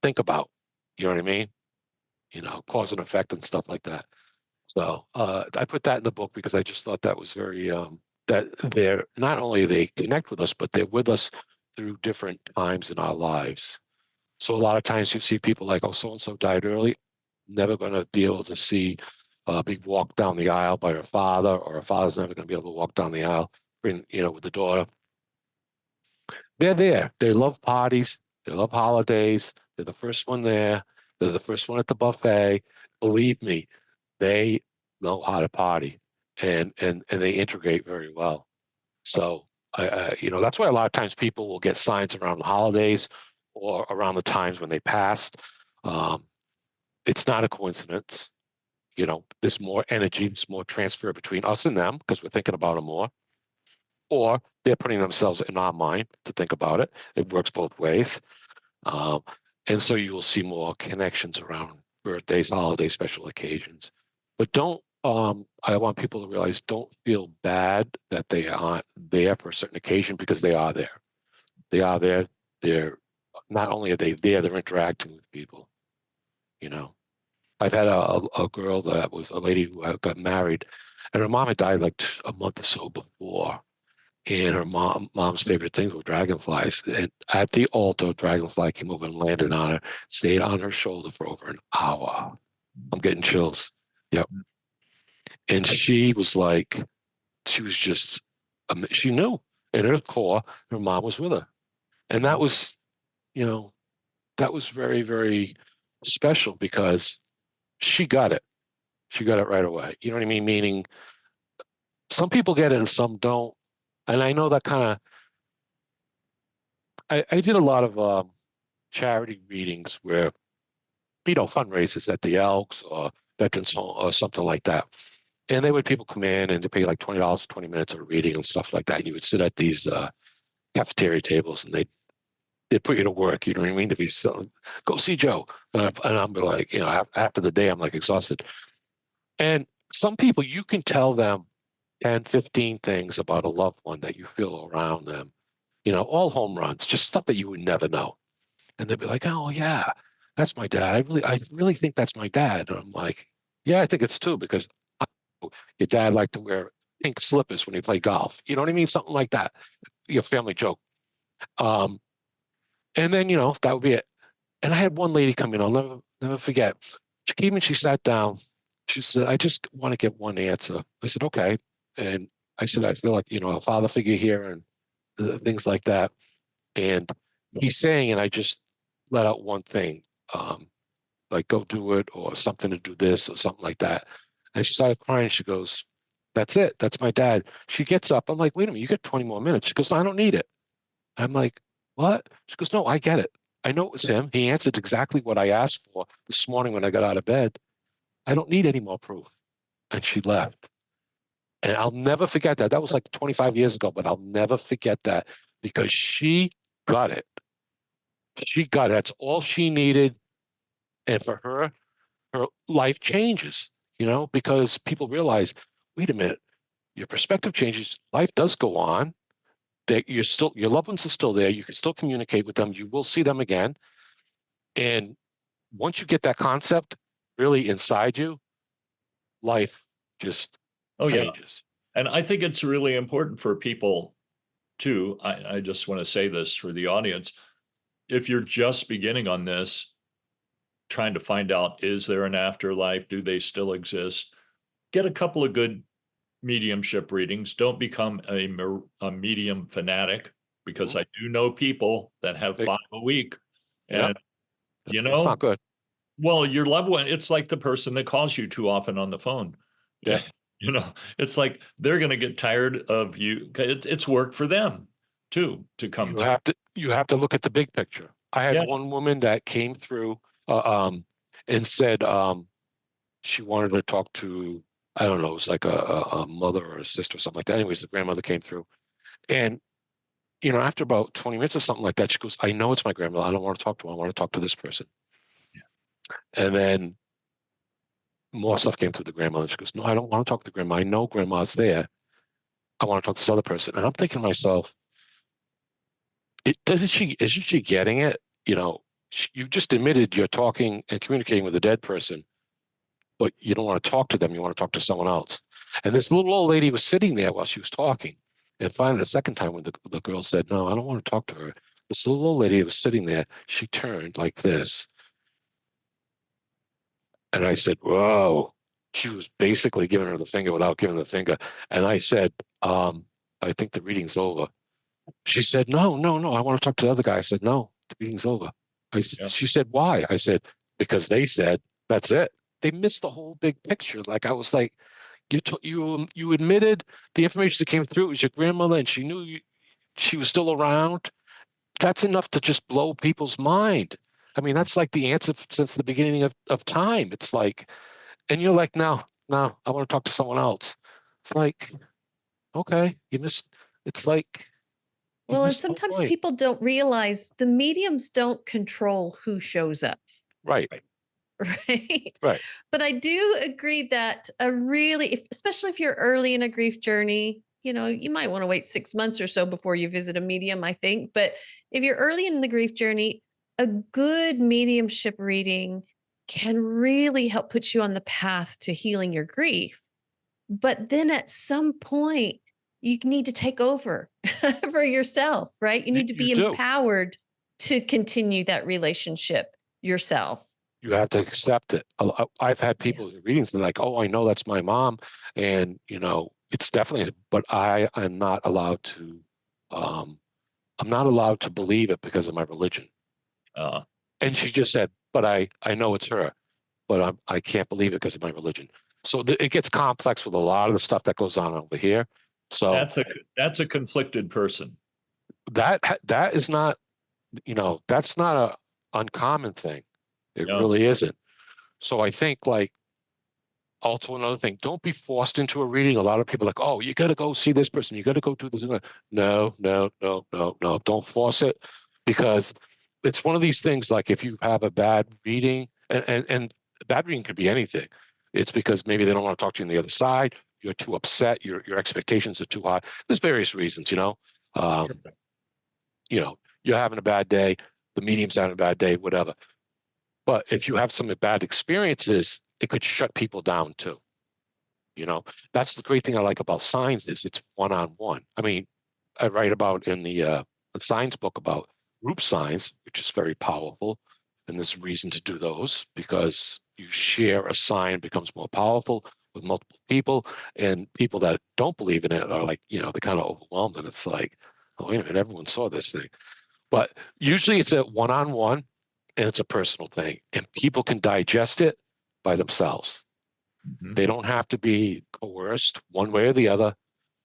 think about. You know what I mean? Cause and effect and stuff like that. So I put that in the book because I just thought that was very that they're not only they connect with us, but they're with us through different times in our lives. So a lot of times you see people like, oh, so and so died early, never going to be able to see be walked down the aisle by her father, or her father's never going to be able to walk down the aisle, with the daughter. They're there. They love parties. They love holidays. They're the first one there. They're the first one at the buffet. Believe me, they know how to party, and they integrate very well. So that's why a lot of times people will get signs around the holidays or around the times when they passed. Um, it's not a coincidence. There's more energy, there's more transfer between us and them because we're thinking about them more, or they're putting themselves in our mind to think about it. It works both ways. Um, And so you will see more connections around birthdays, holidays, special occasions. But don't, I want people to realize, don't feel bad that they aren't there for a certain occasion, because they are there. They are there. They're not only are they there, they're interacting with people, you know. I've had a girl that was a lady who got married, and her mom had died like a month or so before. And her mom's favorite things were dragonflies. And at the altar, a dragonfly came over and landed on her, stayed on her shoulder for over an hour. I'm getting chills. Yep. And she was like, she was just, she knew in her core, her mom was with her. And that was, you know, that was very, very special, because she got it. She got it right away. You know what I mean? Meaning some people get it and some don't. And I know that kind of, I did a lot of charity readings where, fundraisers at the Elks or Veterans Home or something like that. And they would people come in and they pay like $20 for 20 minutes of a reading and stuff like that. And you would sit at these cafeteria tables, and they'd put you to work. You know what I mean? To be selling, go see Joe. And I'm like, after the day, I'm like exhausted. And some people, you can tell them 10, 15 things about a loved one that you feel around them. All home runs, just stuff that you would never know. And they'd be like, "Oh yeah, that's my dad. I really think that's my dad." And I'm like, "Yeah, I think it's too, because your dad liked to wear pink slippers when he played golf. You know what I mean? Something like that. Your family joke." Um, and then that would be it. And I had one lady come in. I'll never forget. She came and she sat down. She said, "I just want to get one answer." I said, "Okay." And I said, "I feel like a father figure here, and things like that." And he's saying, and I just let out one thing, like go do it, or something to do this, or something like that. And she started crying. She goes, "That's it. That's my dad." She gets up. I'm like, "Wait a minute, you got 20 more minutes." She goes, "No, I don't need it." I'm like, "What?" She goes, "No, I get it. I know it was him. He answered exactly what I asked for this morning when I got out of bed. I don't need any more proof." And she left. And I'll never forget that. That was like 25 years ago, but I'll never forget that, because she got it. She got it. That's all she needed. And for her life changes, because people realize, wait a minute, your perspective changes. Life does go on. That your loved ones are still there. You can still communicate with them. You will see them again. And once you get that concept really inside you, life just Oh, yeah. changes. And I think it's really important for people too. I just want to say this for the audience. If you're just beginning on this, trying to find out, is there an afterlife? Do they still exist? Get a couple of good mediumship readings. Don't become a medium fanatic, because I do know people that have 5 a week. Yep. And, It's not good. well, your loved one, it's like the person that calls you too often on the phone. Yeah. It's like they're going to get tired of you. It's work for them too, to come You through. have to look at the big picture. I had Yeah. one woman that came through and said she wanted to talk to, I don't know, it was like a mother or a sister or something like that. Anyways, the grandmother came through. And, after about 20 minutes or something like that, she goes, "I know it's my grandmother. I don't want to talk to her. I want to talk to this person." And then more stuff came through the grandmother. She goes, "No, I don't want to talk to the grandma. I know grandma's there. I want to talk to this other person." And I'm thinking to myself, isn't she getting it? You just admitted you're talking and communicating with a dead person, but you don't want to talk to them. You want to talk to someone else. And this little old lady was sitting there while she was talking. And finally, the second time when the girl said, "No, I don't want to talk to her," this little old lady was sitting there. She turned like this. And I said, "Whoa." She was basically giving her the finger without giving the finger. And I said, "I think the reading's over." She said, "No, no, no. I want to talk to the other guy." I said, "No, the meeting's over." Yeah. She said, "Why?" I said, "Because they said that's it." They missed the whole big picture. Like I was like, you admitted the information that came through was your grandmother, and she knew she was still around. That's enough to just blow people's mind. I mean, that's like the answer since the beginning of time. It's like, and you're like, "No, no, I want to talk to someone else." It's like, okay, you missed. It's like, Well, and missed the whole sometimes point. people don't realize the mediums don't control who shows up. Right. Right. Right. But I do agree that especially if you're early in a grief journey, you might want to wait 6 months or so before you visit a medium, I think. But if you're early in the grief journey, a good mediumship reading can really help put you on the path to healing your grief. But then at some point, you need to take over for yourself, right? You need to You be do. empowered to continue that relationship yourself. You have to accept it. I've had people in readings and like, oh, I know that's my mom, and it's definitely. But I'm not allowed to. I'm not allowed to believe it because of my religion. Uh, And she just said, but I know it's her, but I can't believe it because of my religion. So it gets complex with a lot of the stuff that goes on over here. So that's a conflicted person. that is not, that's not a uncommon thing. It Yeah. really isn't. So I think like also another thing, don't be forced into a reading. A lot of people are like, oh, you got to go see this person. You got to go do this. No, no, no, no, no. Don't force it, because it's one of these things like if you have a bad reading, and bad reading could be anything. It's because maybe they don't want to talk to you on the other side. You're too upset. Your expectations are too high. There's various reasons, Um, you're having a bad day. The medium's having a bad day, whatever. But if you have some bad experiences, it could shut people down too. That's the great thing I like about signs is it's one-on-one. I mean, I write about in the signs book about group signs, which is very powerful. And there's a reason to do those because you share a sign becomes more powerful with multiple people, and people that don't believe in it are like, they're kind of overwhelmed, and it's like, oh, wait a minute, everyone saw this thing. But usually it's a one-on-one and it's a personal thing, and people can digest it by themselves. Mhm. They don't have to be coerced one way or the other.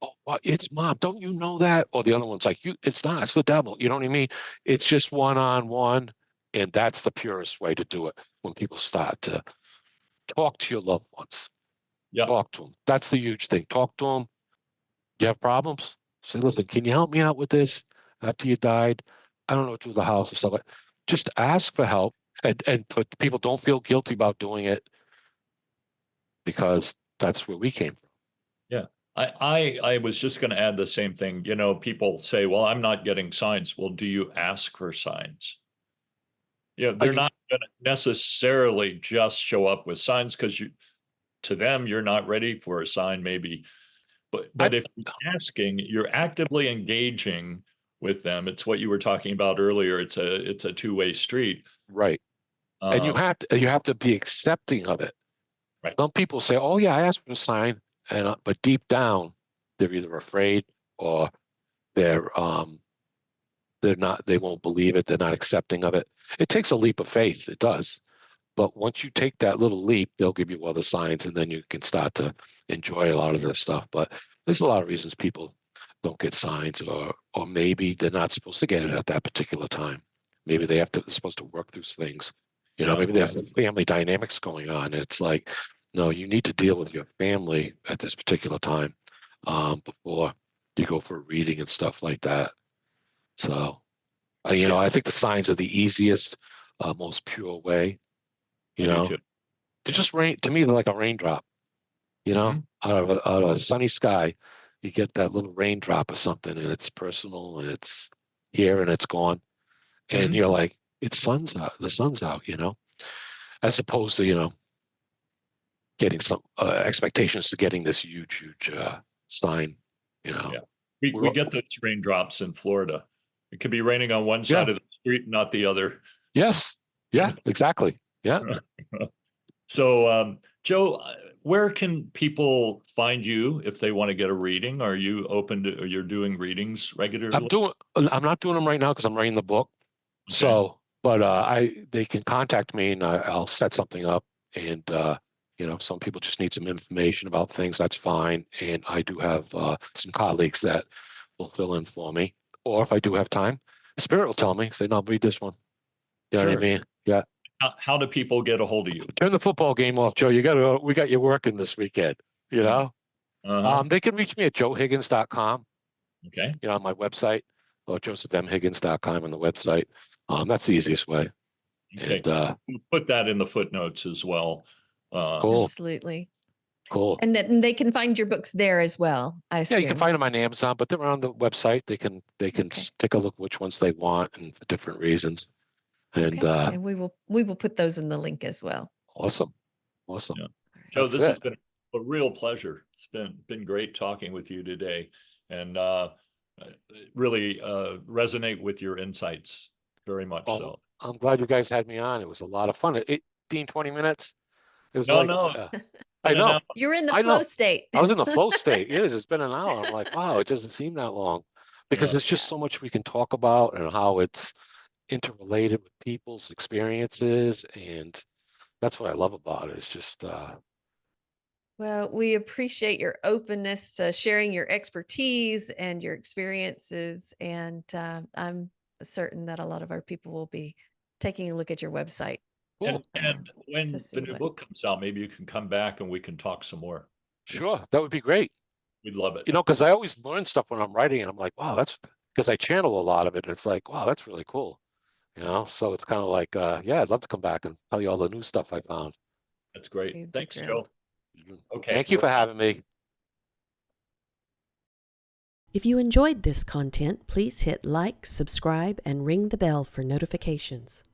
Oh, well, it's mom. Don't you know that? Or the other one's like, it's not. It's the devil. You know what I mean? It's just one-on-one, and that's the purest way to do it. When people start to talk to your loved ones, Yeah. talk to them. That's the huge thing. Talk to them. You have problems? Say, listen, can you help me out with this? After you died, I don't know, through the house or stuff like. Just ask for help, and for people, don't feel guilty about doing it, because that's where we came from. Yeah. I was just going to add the same thing. People say, well, I'm not getting signs. Well, do you ask for signs? They're not going to necessarily just show up with signs because to them, you're not ready for a sign, maybe. But if you're asking, you're actively engaging with them. It's what you were talking about earlier. It's a two-way street. Right. And you have to be accepting of it. Right. Some people say, "Oh yeah, I asked for a sign," and but deep down, they're either afraid or they're not. They won't believe it. They're not accepting of it. It takes a leap of faith. It does. But once you take that little leap, they'll give you other signs, and then you can start to enjoy a lot of this stuff. But there's a lot of reasons people don't get signs, or maybe they're not supposed to get it at that particular time. Maybe they're supposed to work through things. Yeah. Maybe they have some family dynamics going on. And it's like, no, you need to deal with your family at this particular time, before you go for a reading and stuff like that. So, I think the signs are the easiest, most pure way. I do too. To just rain, to me, they're like a raindrop. Mhm. Out of a sunny sky, you get that little raindrop or something, and it's personal, and it's here, and it's gone, and Mhm. you're like, it's sun's out, the sun's out, as opposed to getting some expectations to getting this huge sign. Yeah. We get those raindrops in Florida. It could be raining on one Yeah. side of the street, not the other. Yes. Yeah. Exactly. Yeah. So, Joe, where can people find you if they want to get a reading? Are you open to, or you're doing readings regularly? I'm not doing them right now because I'm writing the book. Okay. So, but they can contact me, and I'll set something up. And some people just need some information about things. That's fine. And I do have some colleagues that will fill in for me. Or if I do have time, Spirit will tell me, say, no, read this one. You know what I Sure. mean? Yeah. How do people get a hold of you? Turn the football game off, Joe. We got you working this weekend. Uh-huh. They can reach me at joehiggins.com. Okay. On my website. or josephmhiggins.com on the website. That's the easiest way. Okay. And We'll put that in the footnotes as well. cool, Absolutely. cool. And then they can find your books there as well, I Yeah, assume. you can find them on Amazon, but they're on the website. They can Okay. take a look which ones they want and for different reasons. And Okay. And we will put those in the link as well. awesome. Yeah. Joe, That's this has it. been a real pleasure. It's been great talking with you today, and really resonate with your insights very much. Well, So I'm glad you guys had me on. It was a lot of fun. 18, 20 minutes. It was no, like, no, I know. You're in the I flow know. state. I was in the flow state. Yes, it's been an hour. I'm like, wow, it doesn't seem that long because Yeah. there's just so much we can talk about and how it's interrelated with people's experiences. And that's what I love about it. It's just, Well, we appreciate your openness to sharing your expertise and your experiences. And I'm certain that a lot of our people will be taking a look at your website. cool. And when to see the new what- book comes out, maybe you can come back and we can talk some more. Sure. That would be great. We'd love it. You know, because I always learn stuff when I'm writing and I'm like, wow, that's because I channel a lot of it. And it's like, wow, that's really cool. You know, so it's kind of like, yeah, I'd love to come back and tell you all the new stuff I found. That's great. We'd be Thanks, thrilled. Joe. Okay. Thank you for having me. If you enjoyed this content, please hit like, subscribe, and ring the bell for notifications.